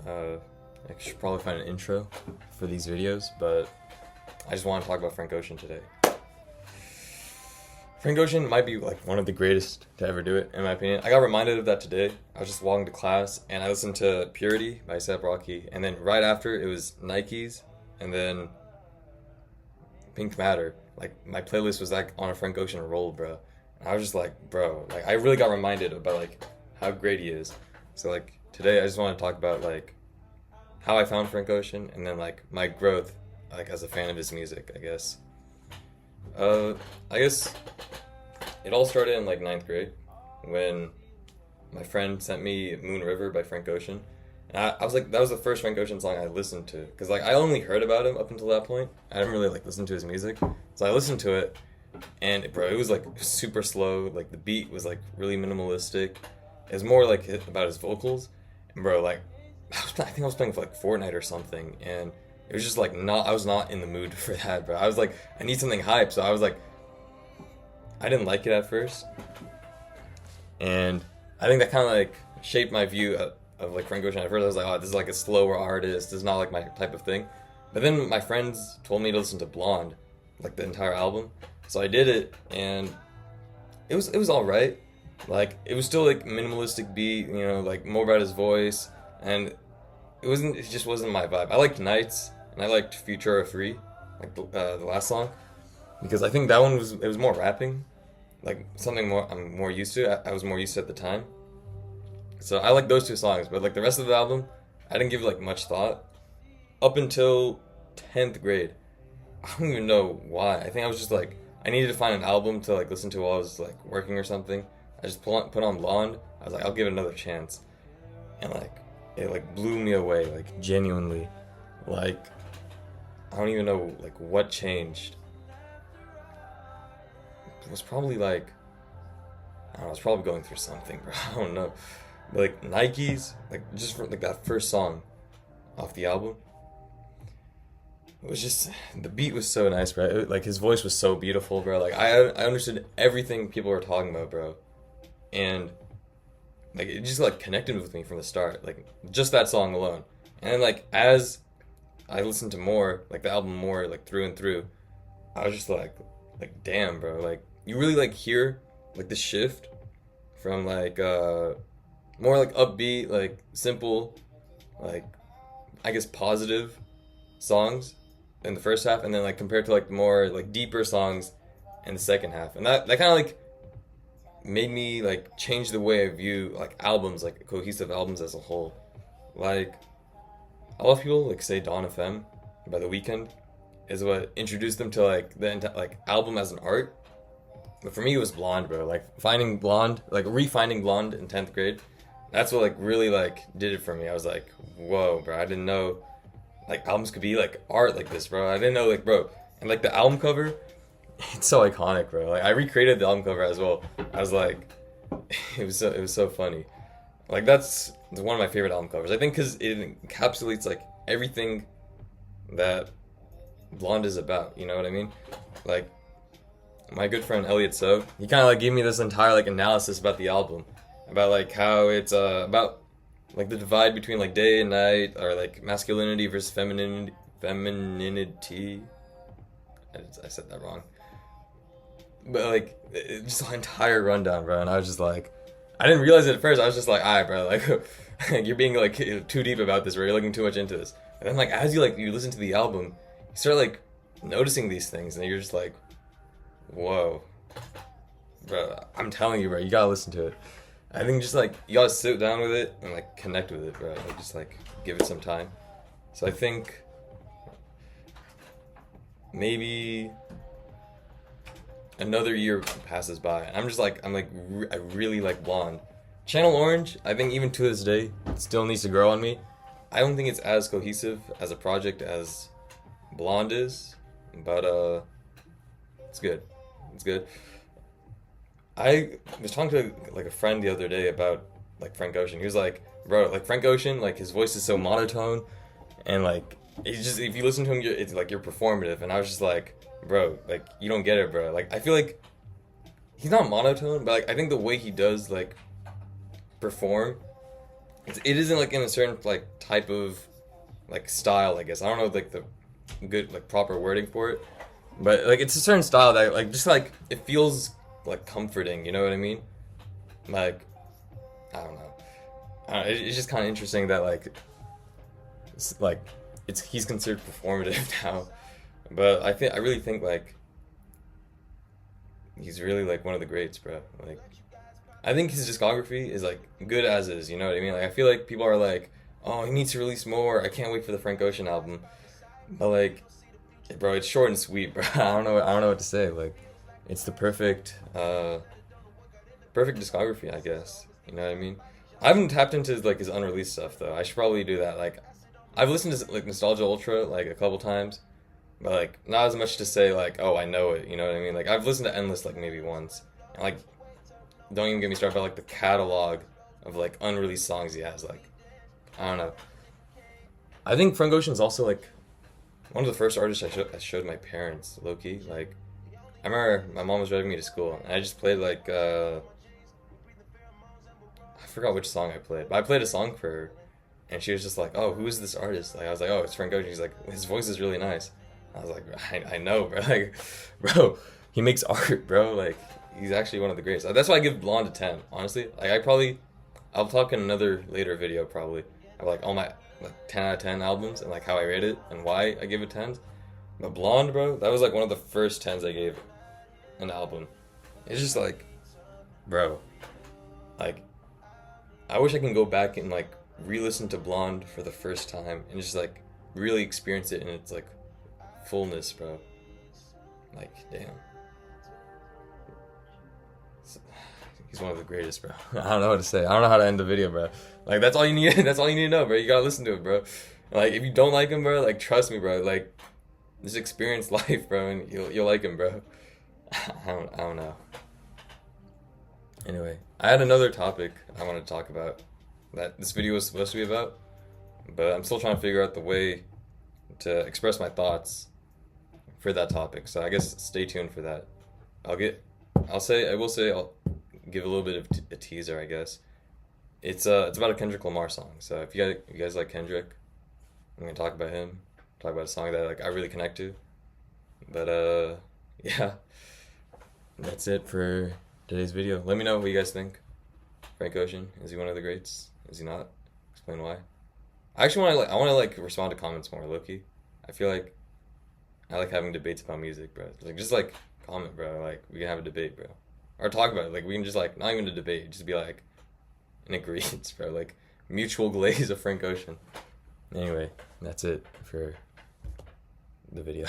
Uh, I should probably find an intro for these videos, but I just want to talk about Frank Ocean today. Frank Ocean might be like one of the greatest to ever do it, in my opinion. I got reminded of that today. I was just walking to class and I listened to Purity by A$AP Rocky, and then right after it was Nikes, and then Pink Matter. Like my playlist was like on a Frank Ocean roll, bro. And I was just like, bro, like I really got reminded about like how great he is. So like today I just want to talk about like how I found Frank Ocean and then like my growth like as a fan of his music, I guess. I guess it all started in like ninth grade when my friend sent me Moon River by Frank Ocean. And I was like, that was the first Frank Ocean song I listened to. Because like I only heard about him up until that point. I didn't really like listen to his music. So I listened to it and bro, it was like super slow. Like the beat was like really minimalistic. It was more like about his vocals. And bro, like I think I was playing for like Fortnite or something. And it was just like I was not in the mood for that, bro. I was like, I need something hype. So I was like, I didn't like it at first. And I think that kind of like shaped my view of like Frank Ocean. At first I was like, oh, this is like a slower artist. This is not like my type of thing. But then my friends told me to listen to Blonde, like the entire album. So I did it and it was alright. Like it was still like minimalistic beat, you know, like more about his voice. And it just wasn't my vibe. I liked Nights and I liked Futura Free, like the last song. Because I think that one was more rapping. Like something more I'm more used to. I was more used to at the time. So I like those two songs, but like the rest of the album, I didn't give like much thought up until 10th grade. I don't even know why. I think I was just like I needed to find an album to like listen to while I was like working or something. I just put on Blonde. I was like, I'll give it another chance, and like it like blew me away, like genuinely. Like I don't even know like what changed. It was probably like I don't know. I was probably going through something, bro. I don't know. But like Nikes, like just for like that first song off the album, it was just the beat was so nice, bro. Like his voice was so beautiful, bro. Like I understood everything people were talking about, bro, and like it just like connected with me from the start, like just that song alone. And then like as I listened to more, like the album more, like through and through, I was just like damn, bro. Like you really like hear like the shift from like more like upbeat, like simple, like I guess positive songs in the first half, and then like compared to like more like deeper songs in the second half, and that kind of like made me like change the way I view like albums, like cohesive albums as a whole. Like a lot of people like say Dawn FM by The Weeknd is what introduced them to like the like album as an art. But for me it was Blonde, bro. Like finding Blonde, like refinding Blonde in 10th grade. That's what like really like did it for me. I was like, whoa, bro, I didn't know like albums could be like art like this, bro. I didn't know like, bro. And like the album cover, it's so iconic, bro. Like I recreated the album cover as well. I was like, it was so funny. Like that's one of my favorite album covers. I think because it encapsulates like everything that Blonde is about. You know what I mean? Like my good friend Elliot So, he kind of like gave me this entire like analysis about the album, about like how it's about like the divide between like day and night, or like masculinity versus femininity. I said that wrong. But like just the entire rundown, bro. And I was just like, I didn't realize it at first. I was just like, alright, bro, like you're being like too deep about this, bro. You're looking too much into this. And then like as you listen to the album, you start like noticing these things, and you're just like, whoa, bro. I'm telling you, bro, you gotta listen to it. I think just like you gotta sit down with it and like connect with it, bro. Like, just like give it some time. So I think maybe another year passes by, and I really like Blonde. Channel Orange, I think even to this day, it still needs to grow on me. I don't think it's as cohesive as a project as Blonde is, but it's good. It's good. I was talking to like a friend the other day about like Frank Ocean. He was like, bro, like Frank Ocean, like his voice is so monotone, and like it's just if you listen to him, it's like you're performative. And I was just like, bro, like you don't get it, bro. Like I feel like he's not monotone, but like I think the way he does like perform it isn't like in a certain like type of like style, I guess. I don't know like the good like proper wording for it, but like it's a certain style that like just like it feels like comforting. You know what I mean? Like I don't know. It's just kind of interesting that like it's he's considered performative now, but I really think like he's really like one of the greats, bro. Like I think his discography is like good as is. You know what I mean? Like I feel like people are like, oh, he needs to release more. I can't wait for the Frank Ocean album. But like, bro, it's short and sweet, bro. I don't know what to say. Like, it's the perfect discography, I guess. You know what I mean? I haven't tapped into like his unreleased stuff though. I should probably do that. Like, I've listened to like Nostalgia Ultra like a couple times, but like not as much to say like, oh, I know it. You know what I mean? Like I've listened to Endless like maybe once. And, like, don't even get me started about like the catalog of like unreleased songs he has. Like, I don't know. I think Frank Ocean's also like one of the first artists I showed my parents, low key. Like, I remember my mom was driving me to school, and I just played like I forgot which song I played, but I played a song for her, and she was just like, "Oh, who is this artist?" Like, I was like, "Oh, it's Frank Ocean." She's like, "His voice is really nice." I was like, I know, bro. Like, bro, he makes art, bro. Like, he's actually one of the greatest. That's why I give Blonde a 10. Honestly, like I'll talk in another later video probably. I like all my like 10 out of 10 albums and like how I rate it and why I give it 10s. But Blonde, bro, that was like one of the first 10s I gave an album. It's just like, bro, like I wish I can go back and like re-listen to Blonde for the first time and just like really experience it in its like fullness, bro. Like, damn. He's one of the greatest, bro. I don't know what to say. I don't know how to end the video, bro. Like, that's all you need. That's all you need to know, bro. You gotta listen to it, bro. Like, if you don't like him, bro, like, trust me, bro. Like, just experience life, bro, and you'll like him, bro. I don't know. Anyway, I had another topic I wanted to talk about that this video was supposed to be about, but I'm still trying to figure out the way to express my thoughts for that topic. So I guess stay tuned for that. I'll give a little bit of a teaser, I guess. It's about a Kendrick Lamar song. So if you guys like Kendrick, I'm gonna talk about him. Talk about a song that like I really connect to. But yeah, that's it for today's video. Let me know what you guys think. Frank Ocean, is he one of the greats? Is he not? Explain why. I actually want to like respond to comments more, Loki. I feel like I like having debates about music, bro. Like just like comment, bro. Like we can have a debate, bro, or talk about it. Like we can just like not even a debate, just be like in agreement, bro. Like mutual glaze of Frank Ocean. Anyway, that's it for the video.